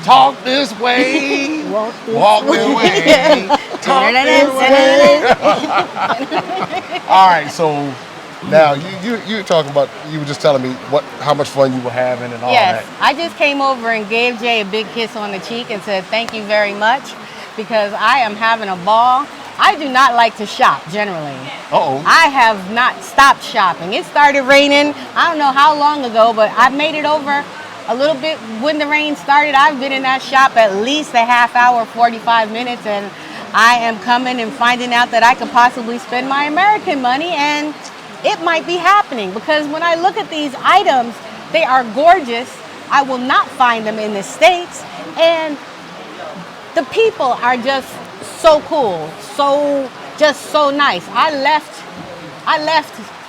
Talk this way. Walk this way. Talk this way. All right, so now you're talking about, you were just telling me how much fun you were having and all that. Yes, I just came over and gave Jay a big kiss on the cheek and said thank you very much because I am having a ball. I do not like to shop generally. Uh-oh. I have not stopped shopping. It started raining, I don't know how long ago, but I made it over a little bit when the rain started. I've been in that shop at least a half hour, 45 minutes, and I am coming and finding out that I could possibly spend my American money, and it might be happening because when I look at these items, they are gorgeous. I will not find them in the States, and the people are just so cool, so nice. I left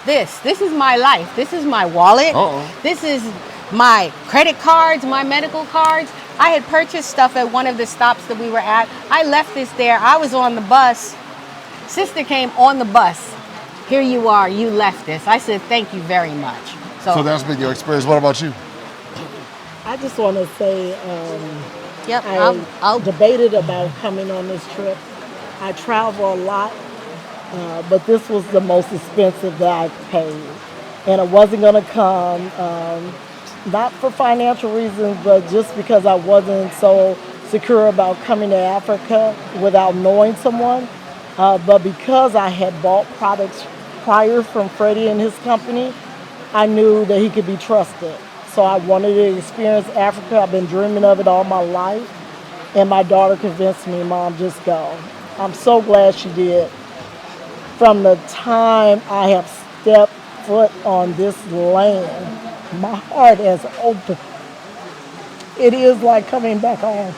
this. This is my life. This is my wallet. Uh-oh. This is my credit cards, my medical cards. I had purchased stuff at one of the stops that we were at. I left this there. I was on the bus. Sister came on the bus. Here you are, you left this. I said, thank you very much. So that's been your experience. What about you? I just want to say, yep, I debated about coming on this trip. I travel a lot, but this was the most expensive that I've paid. And I wasn't going to come, not for financial reasons, but just because I wasn't so secure about coming to Africa without knowing someone. But because I had bought products prior from Freddie and his company, I knew that he could be trusted. So I wanted to experience Africa. I've been dreaming of it all my life. And my daughter convinced me, Mom, just go. I'm so glad she did. From the time I have stepped foot on this land, my heart has opened. It is like coming back home.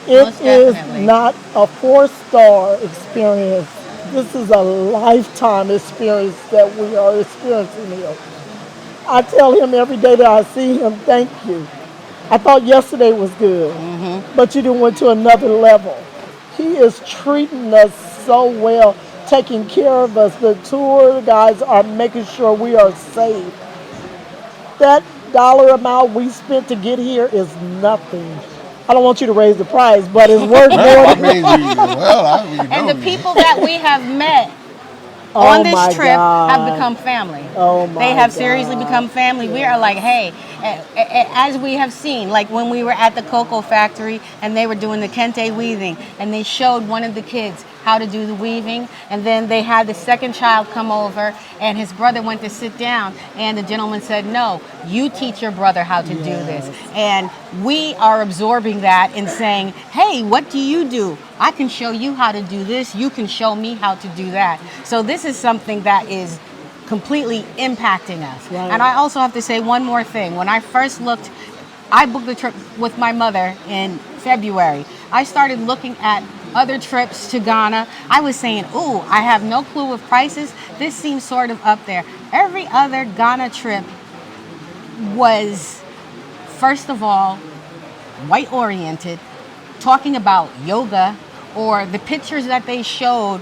It is not a 4-star experience. This is a lifetime experience that we are experiencing here. I tell him every day that I see him, thank you. I thought yesterday was good, but you done went to another level. He is treating us so well, taking care of us. The tour guys are making sure we are safe. That dollar amount we spent to get here is nothing. I don't want you to raise the price, but it's worth more. And the people that we have met on this trip have become family. They have seriously become family. We are like, hey, as we have seen, like when we were at the cocoa factory and they were doing the kente weaving and they showed one of the kids how to do the weaving, and then they had the second child come over and his brother went to sit down and the gentleman said, no, you teach your brother how to do this. And we are absorbing that and saying, hey, what do you do? I can show you how to do this. You can show me how to do that. So this is something that is completely impacting us. Right. And I also have to say one more thing. When I first looked, I booked a trip with my mother in February. I started looking at other trips to Ghana. I was saying, ooh, I have no clue of prices. This seems sort of up there. Every other Ghana trip was, first of all, white oriented, talking about yoga, or the pictures that they showed,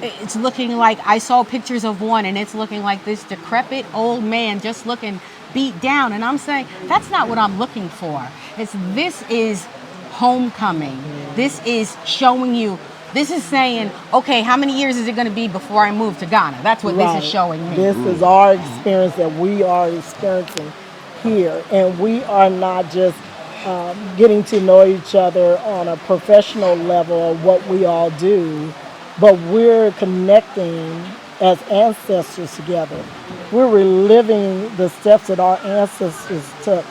it's looking like, I saw pictures of one and it's looking like this decrepit old man just looking beat down. And I'm saying, that's not what I'm looking for. This is homecoming. This is showing you, this is saying, okay, how many years is it going to be before I move to Ghana? That's what this is showing me. This is our experience that we are experiencing here. And we are not just getting to know each other on a professional level of what we all do, but we're connecting as ancestors together. We're reliving the steps that our ancestors took.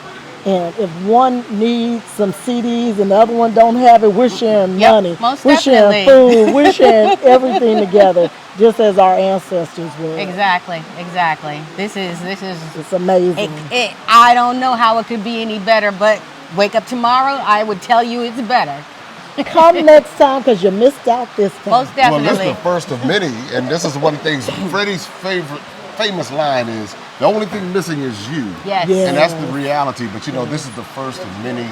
And if one needs some CDs and the other one don't have it, we're sharing money. We're sharing food. We're sharing everything together, just as our ancestors were. Exactly. This is it's amazing. I don't know how it could be any better, but wake up tomorrow, I would tell you it's better. Come next time because you missed out this time. Most definitely. Well, this is the first of many, and this is one of the things. Freddie's famous line is, the only thing missing is you. Yes. And that's the reality. But this is the first of many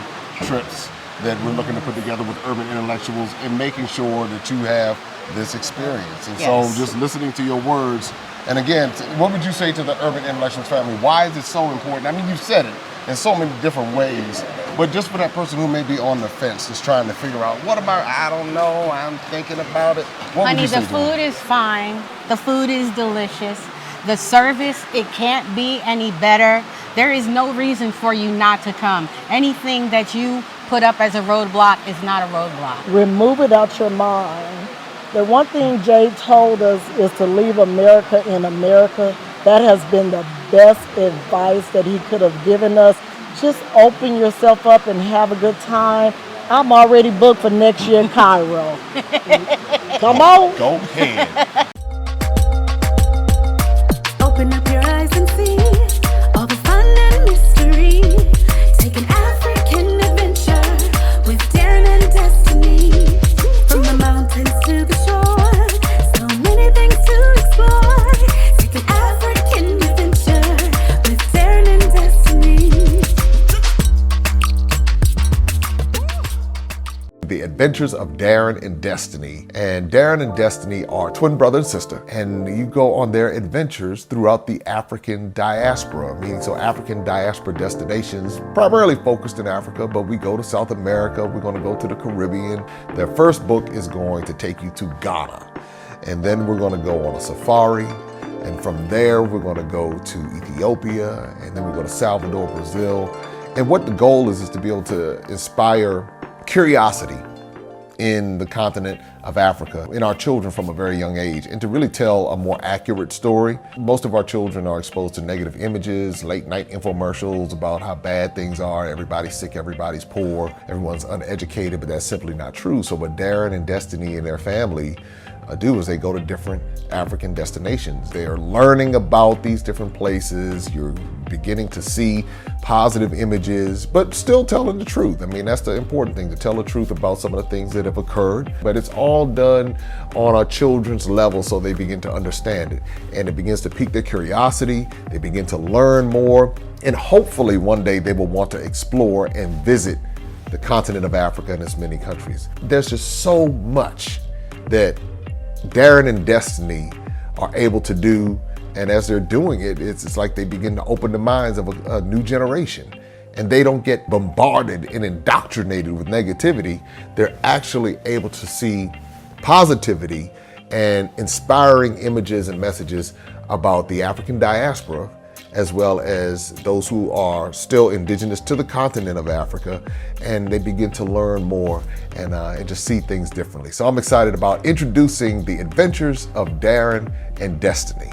trips that we're looking to put together with Urban Intellectuals and making sure that you have this experience. And so just listening to your words, and again, what would you say to the Urban Intellectuals family? Why is it so important? I mean, you said it. in so many different ways. But just for that person who may be on the fence, just trying to figure out, what about, I don't know, I'm thinking about it. What would Honey, you say the to them? food is fine. The food is delicious. The service, it can't be any better. There is no reason for you not to come. Anything that you put up as a roadblock is not a roadblock. Remove it out your mind. The one thing Jay told us is to leave America in America. That has been the best advice that he could have given us. Just open yourself up and have a good time. I'm already booked for next year in Cairo. Come on. Go ahead. Open up your eyes and see all the fun and mystery. Take an African adventure with Darren and Destiny. From the mountains to the shore, so many things to explore. Take an African adventure with Darren and Destiny. The Adventures of Darren and Destiny. And Darren and Destiny are twin brother and sister, and you go on their adventures throughout the African diaspora, meaning so African diaspora destinations, primarily focused in Africa, but we go to South America, we're going to go to the Caribbean. Their first book is going to take you to Ghana, and then we're going to go on a safari, and from there we're going to go to Ethiopia, and then we go to Salvador, Brazil. And what the goal is to be able to inspire curiosity in the continent of Africa, in our children from a very young age, and to really tell a more accurate story. Most of our children are exposed to negative images, late night infomercials about how bad things are, everybody's sick, everybody's poor, everyone's uneducated, but that's simply not true. So what Darren and Destiny and their family do is they go to different African destinations. They are learning about these different places. You're beginning to see positive images, but still telling the truth. I mean, that's the important thing, to tell the truth about some of the things that have occurred. But it's all done on our children's level so they begin to understand it. And it begins to pique their curiosity. They begin to learn more. And hopefully one day they will want to explore and visit the continent of Africa and its many countries. There's just so much that Darren and Destiny are able to do, and as they're doing it, it's like they begin to open the minds of a new generation, and they don't get bombarded and indoctrinated with negativity. They're actually able to see positivity and inspiring images and messages about the African diaspora, as well as those who are still indigenous to the continent of Africa, and they begin to learn more and just see things differently. So I'm excited about introducing the Adventures of Darren and Destiny.